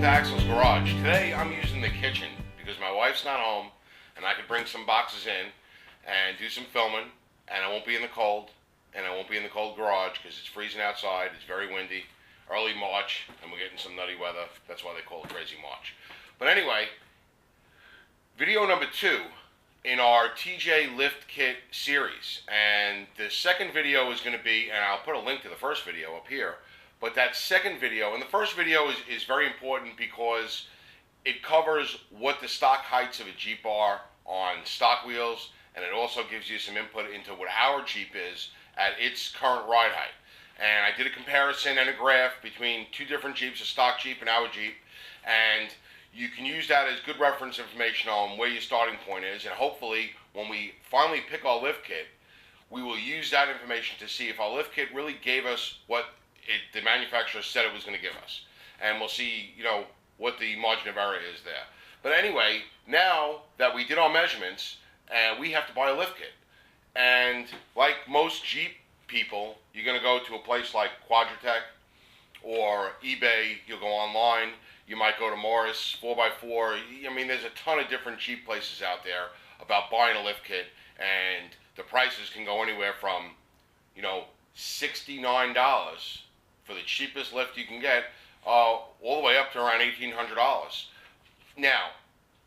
to Axel's Garage. Today I'm using the kitchen because my wife's not home and I could bring some boxes in and do some filming, and I won't be in the cold, and I won't be in the cold garage because it's freezing outside, it's very windy, early March, and we're getting some nutty weather. That's why they call it Crazy March. But anyway, video number 2 in our TJ Lift Kit series, and the second video is going to be, and I'll put a link to the first video up here, but that second video, and the first video is very important because it covers what the stock heights of a Jeep are on stock wheels, and it also gives you some input into what our Jeep is at its current ride height. And I did a comparison and a graph between two different Jeeps, a stock Jeep and our Jeep, and you can use that as good reference information on where your starting point is, and hopefully when we finally pick our lift kit, we will use that information to see if our lift kit really gave us what the manufacturer said it was going to give us. And we'll see, what the margin of error is there. But anyway, now that we did our measurements, we have to buy a lift kit. And like most Jeep people, you're going to go to a place like Quadratech or eBay. You'll go online. You might go to Morris, 4x4. I mean, there's a ton of different Jeep places out there about buying a lift kit, and the prices can go anywhere from, $69 for the cheapest lift you can get, all the way up to around $1,800. Now,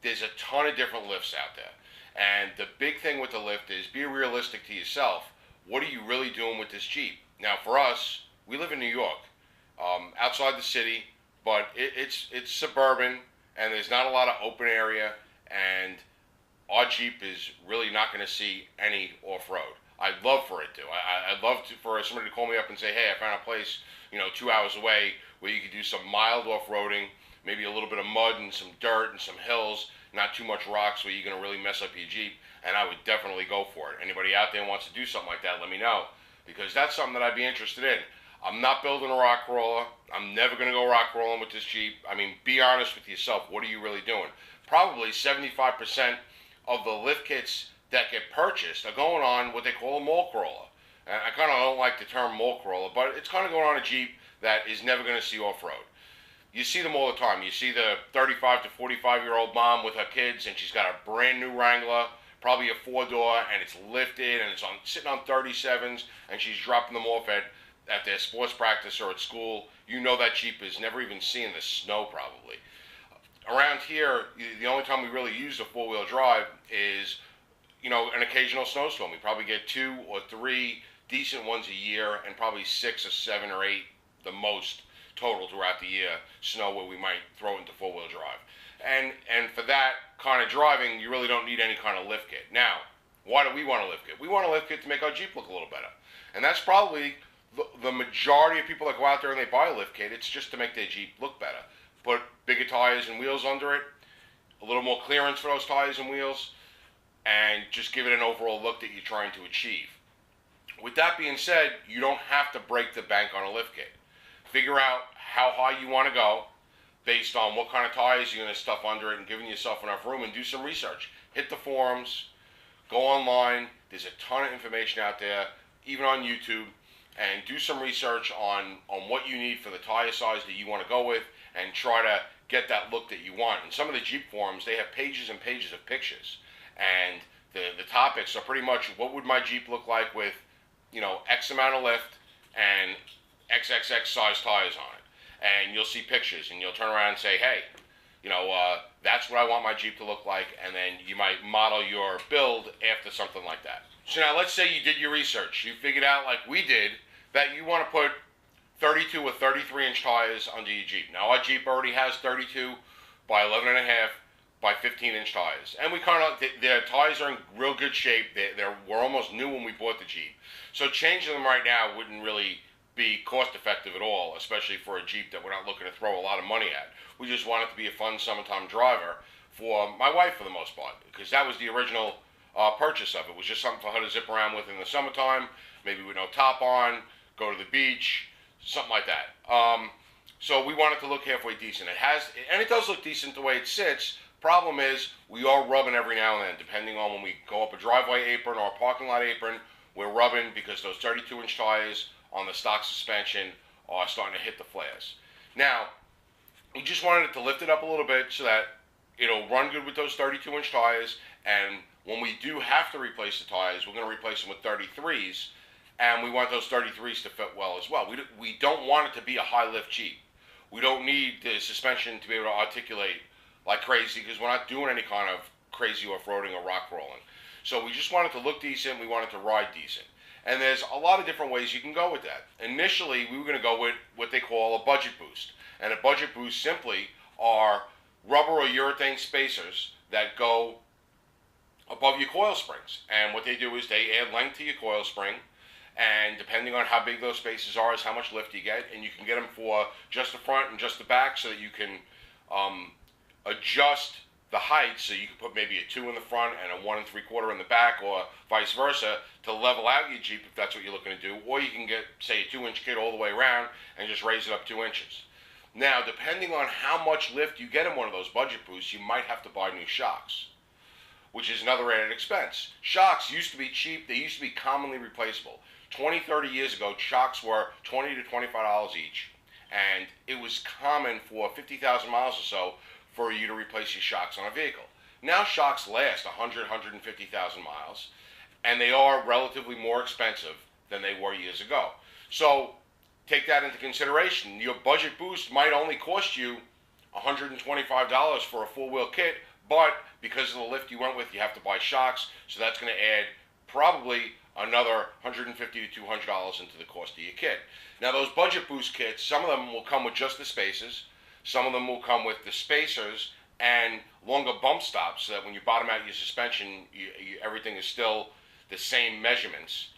there's a ton of different lifts out there, and the big thing with the lift is be realistic to yourself. What are you really doing with this Jeep? Now, for us, we live in New York, outside the city, but it's suburban, and there's not a lot of open area, and our Jeep is really not going to see any off-road. I'd love for it to. I'd love for somebody to call me up and say, hey, I found a place, 2 hours away where you could do some mild off-roading, maybe a little bit of mud and some dirt and some hills, not too much rocks where you're going to really mess up your Jeep, and I would definitely go for it. Anybody out there wants to do something like that, let me know, because that's something that I'd be interested in. I'm not building a rock crawler. I'm never going to go rock crawling with this Jeep. I mean, be honest with yourself. What are you really doing? Probably 75% of the lift kits that get purchased are going on what they call a mall crawler. And I kind of don't like the term mall crawler, but it's kind of going on a Jeep that is never going to see off-road. You see them all the time. You see the 35 to 45-year-old mom with her kids, and she's got a brand new Wrangler, probably a 4-door, and it's lifted, and it's sitting on 37s, and she's dropping them off at their sports practice or at school. You know that Jeep is never even seeing the snow probably. Around here, the only time we really use a four-wheel drive is, an occasional snowstorm. We probably get 2 or 3 decent ones a year, and probably 6 or 7 or 8 the most total throughout the year snow where we might throw into four-wheel drive. And for that kind of driving, you really don't need any kind of lift kit. Now, why do we want a lift kit? We want a lift kit to make our Jeep look a little better. And that's probably the majority of people that go out there and they buy a lift kit. It's just to make their Jeep look better. Put bigger tires and wheels under it, a little more clearance for those tires and wheels, and just give it an overall look that you're trying to achieve. With that being said, you don't have to break the bank on a lift kit. Figure out how high you want to go based on what kind of tires you're going to stuff under it and giving yourself enough room, and do some research. Hit the forums, go online. There's a ton of information out there, even on YouTube, and do some research on what you need for the tire size that you want to go with, and try to get that look that you want. And some of the Jeep forums, they have pages and pages of pictures, and the topics are pretty much, what would my Jeep look like with, X amount of lift and XXX size tires on it. And you'll see pictures, and you'll turn around and say, hey, that's what I want my Jeep to look like, and then you might model your build after something like that. So now let's say you did your research. You figured out, like we did, that you want to put 32 or 33-inch tires under your Jeep. Now our Jeep already has 32 by 11.5 by 15-inch tires. And we their tires are in real good shape. We're almost new when we bought the Jeep. So changing them right now wouldn't really be cost effective at all, especially for a Jeep that we're not looking to throw a lot of money at. We just want it to be a fun summertime driver for my wife for the most part, because that was the original purchase of it. It was just something for her to zip around with in the summertime, maybe with no top on, go to the beach, something like that. So we want it to look halfway decent. It does look decent the way it sits. Problem is, we are rubbing every now and then, depending on when we go up a driveway apron or a parking lot apron, we're rubbing because those 32-inch tires on the stock suspension are starting to hit the flares. Now, We just wanted it to lift it up a little bit so that it'll run good with those 32-inch tires. And when we do have to replace the tires, we're going to replace them with 33s. And we want those 33s to fit well as well. We don't want it to be a high lift Jeep. We don't need the suspension to be able to articulate like crazy because we're not doing any kind of crazy off-roading or rock crawling. So we just want it to look decent. We want it to ride decent. And there's a lot of different ways you can go with that. Initially, we were going to go with what they call a budget boost. And a budget boost simply are rubber or urethane spacers that go above your coil springs. And what they do is they add length to your coil spring. And depending on how big those spacers are is how much lift you get. And you can get them for just the front and just the back so that you can adjust the height, so you can put maybe a 2 in the front and a 1 3/4 in the back, or vice versa, to level out your Jeep if that's what you're looking to do. Or you can get, say, a 2-inch kit all the way around and just raise it up 2 inches. Now, depending on how much lift you get in one of those budget boosts, you might have to buy new shocks, which is another added expense. Shocks used to be cheap. They used to be commonly replaceable. 20, 30 years ago, shocks were $20 to $25 each, and it was common for 50,000 miles or so for you to replace your shocks on a vehicle. Now shocks last 100, 150,000 miles, and they are relatively more expensive than they were years ago. So take that into consideration. Your budget boost might only cost you $125 for a full-wheel kit, but because of the lift you went with, you have to buy shocks, so that's going to add probably another $150 to $200 into the cost of your kit. Now those budget boost kits, some of them will come with just the spacers. Some of them will come with the spacers and longer bump stops so that when you bottom out your suspension, everything is still the same measurements.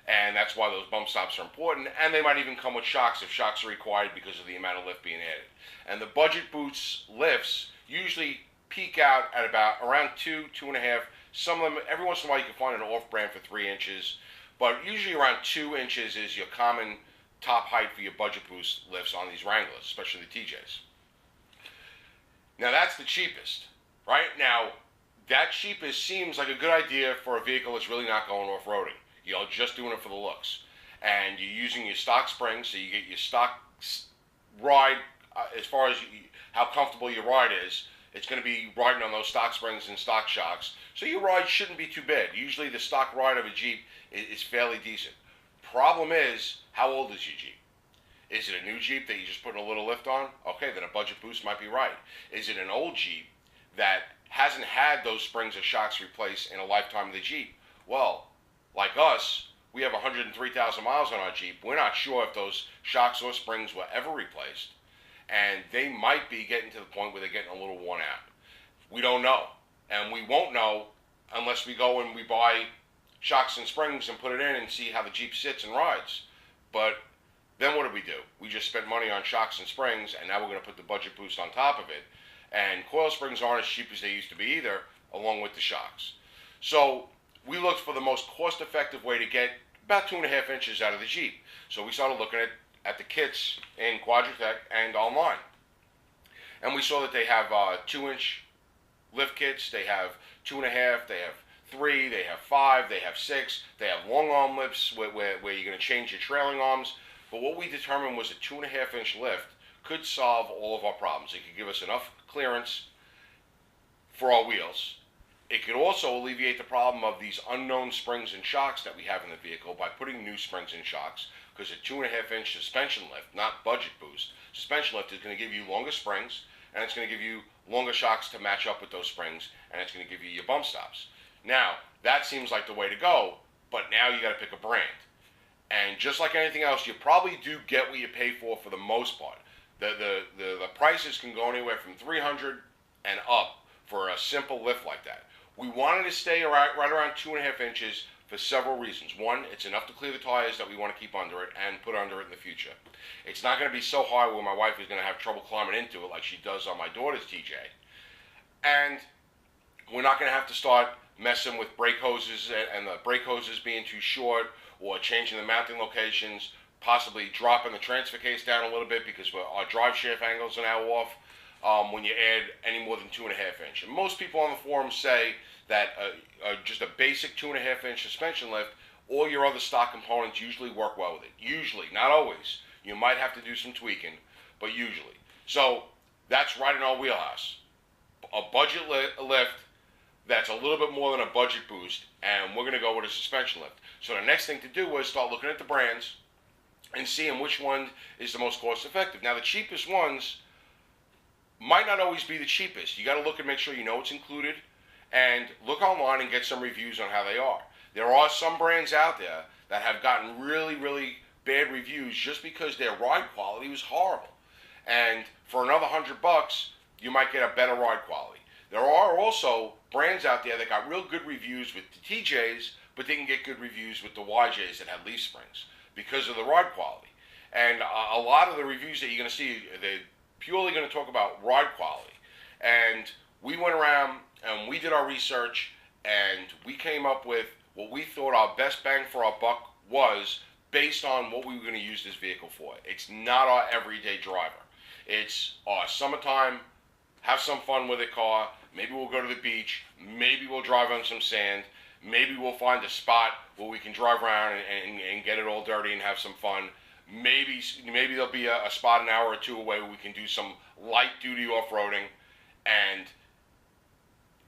And that's why those bump stops are important. And they might even come with shocks if shocks are required because of the amount of lift being added. And the budget boost lifts usually peak out at about around 2, 2.5. Some of them, every once in a while you can find an off-brand for 3 inches. But usually around 2 inches is your common top height for your budget boost lifts on these Wranglers, especially the TJs. Now that's the cheapest, right? Now, that cheapest seems like a good idea for a vehicle that's really not going off-roading. You're just doing it for the looks. And you're using your stock springs, so you get your stock ride, as far as how comfortable your ride is, it's going to be riding on those stock springs and stock shocks. So your ride shouldn't be too bad. Usually the stock ride of a Jeep is fairly decent. Problem is, how old is your Jeep? Is it a new Jeep that you just put a little lift on? Okay, then a budget boost might be right. Is it an old Jeep that hasn't had those springs or shocks replaced in a lifetime of the Jeep? Well, like us, we have 103,000 miles on our Jeep. We're not sure if those shocks or springs were ever replaced. And they might be getting to the point where they're getting a little worn out. We don't know. And we won't know unless we go and we buy shocks and springs and put it in and see how the Jeep sits and rides. But then what do? We just spent money on shocks and springs, and now we're going to put the budget boost on top of it. And coil springs aren't as cheap as they used to be either, along with the shocks. So we looked for the most cost-effective way to get about 2.5 inches out of the Jeep. So we started looking at the kits in Quadratech and online. And we saw that they have 2-inch lift kits, they have 2.5, they have 3, they have 5, they have 6, they have long arm lifts where you're going to change your trailing arms. But what we determined was a 2.5-inch lift could solve all of our problems. It could give us enough clearance for our wheels. It could also alleviate the problem of these unknown springs and shocks that we have in the vehicle by putting new springs and shocks, because a 2.5-inch suspension lift, not budget boost, suspension lift is going to give you longer springs, and it's going to give you longer shocks to match up with those springs, and it's going to give you your bump stops. Now, that seems like the way to go, but now you got to pick a brand. And just like anything else, you probably do get what you pay for the most part. The prices can go anywhere from $300 and up for a simple lift like that. We wanted to stay right around 2.5 inches for several reasons. One, it's enough to clear the tires that we want to keep under it and put under it in the future. It's not going to be so high where my wife is going to have trouble climbing into it like she does on my daughter's TJ. And we're not going to have to start messing with brake hoses and the brake hoses being too short, or changing the mounting locations, possibly dropping the transfer case down a little bit because our drive shaft angles are now off when you add any more than 2.5 inch. And most people on the forum say that just a basic 2.5 inch suspension lift, all your other stock components usually work well with it. Usually, not always. You might have to do some tweaking, but usually. So That's right in our wheelhouse. A budget lift that's a little bit more than a budget boost, and we're going to go with a suspension lift. So the next thing to do was start looking at the brands and seeing which one is the most cost effective. Now the cheapest ones might not always be the cheapest. You got to look and make sure you know what's included, and look online and get some reviews on how they are. There are some brands out there that have gotten really, really bad reviews just because their ride quality was horrible. And for another $100, you might get a better ride quality. There are also brands out there that got real good reviews with the TJs, but didn't get good reviews with the YJs that had leaf springs because of the ride quality. And a lot of the reviews that you're going to see, they're purely going to talk about ride quality. And we went around and we did our research, and we came up with what we thought our best bang for our buck was based on what we were going to use this vehicle for. It's not our everyday driver. It's our summertime, have some fun with it car. Maybe we'll go to the beach. Maybe we'll drive on some sand. Maybe we'll find a spot where we can drive around and get it all dirty and have some fun. Maybe there'll be a spot an hour or two away where we can do some light duty off-roading. And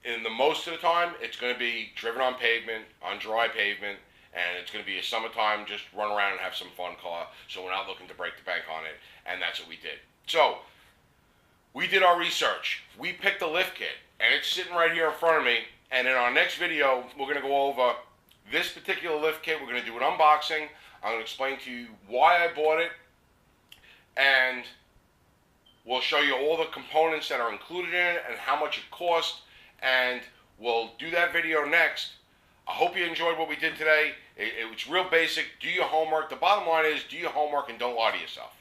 in the most of the time, it's going to be driven on pavement, on dry pavement, and it's going to be a summertime, just run around and have some fun car, so we're not looking to break the bank on it, and that's what we did. So, we did our research. We picked a lift kit, and it's sitting right here in front of me, and in our next video, we're going to go over this particular lift kit. We're going to do an unboxing. I'm going to explain to you why I bought it, and we'll show you all the components that are included in it and how much it cost, and we'll do that video next. I hope you enjoyed what we did today. It was real basic. Do your homework. The bottom line is do your homework and don't lie to yourself.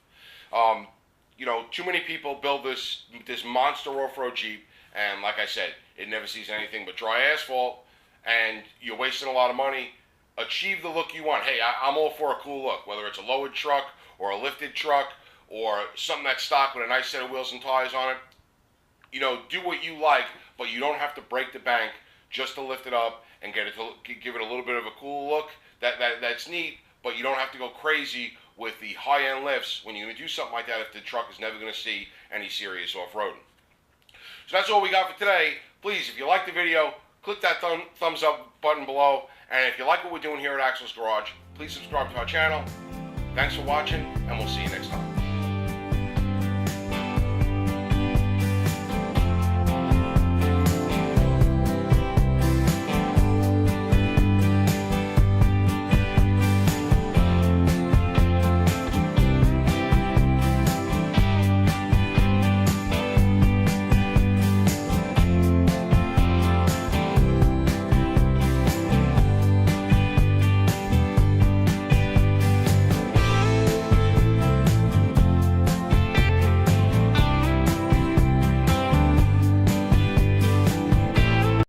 You know, too many people build this monster off-road Jeep, and like I said, it never sees anything but dry asphalt, and you're wasting a lot of money. Achieve the look you want. Hey, I'm all for a cool look, whether it's a lowered truck or a lifted truck or something that's stock with a nice set of wheels and tires on it. You know, do what you like, but you don't have to break the bank just to lift it up and give it a little bit of a cool look. That's neat, but you don't have to go crazy with the high-end lifts when you're going to do something like that if the truck is never going to see any serious off-roading. So that's all we got for today. Please, if you like the video, click that thumbs up button below. And if you like what we're doing here at Axel's Garage, please subscribe to our channel. Thanks for watching, and we'll see you next time.